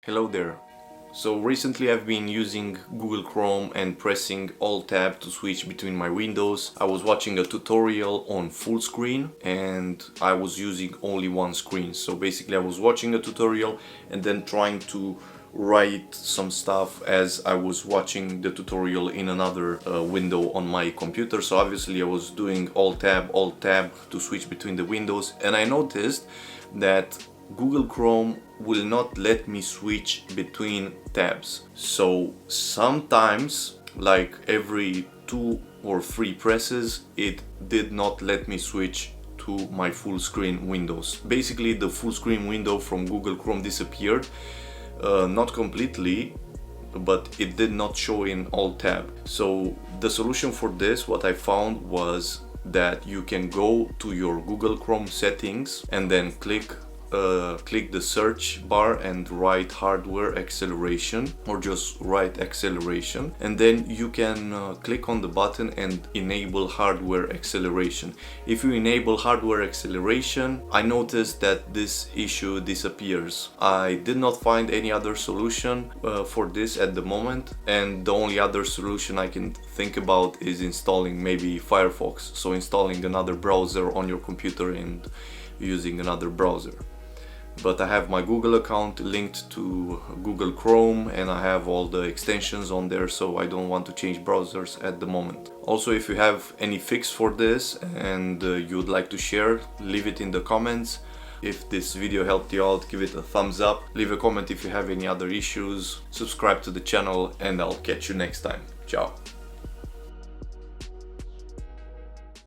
Hello there. So recently I've been using Google Chrome and pressing ALT+TAB to switch between my windows. I was watching a tutorial on full screen and I was using only one screen. So basically I was watching a tutorial and then trying to write some stuff as I was watching the tutorial in another window on my computer. So obviously I was doing ALT+TAB to switch between the windows, and I noticed that Google Chrome will not let me switch between tabs. So sometimes, like every 2 or 3 presses, it did not let me switch to my full screen windows. Basically the full screen window from Google Chrome disappeared, not completely, but it did not show in ALT+TAB. So the solution for this, what I found, was that you can go to your Google Chrome settings and then click the search bar and write hardware acceleration, or just write acceleration, and then you can click on the button and enable hardware acceleration. If you enable hardware acceleration, I noticed that this issue disappears. I did not find any other solution for this at the moment, and the only other solution I can think about is installing maybe Firefox, so installing another browser on your computer and using another browser. But I have my Google account linked to Google Chrome and I have all the extensions on there, so I don't want to change browsers at the moment. Also, if you have any fix for this and you would like to share, leave it in the comments. If this video helped you out, give it a thumbs up, leave a comment if you have any other issues, subscribe to the channel, and I'll catch you next time. Ciao!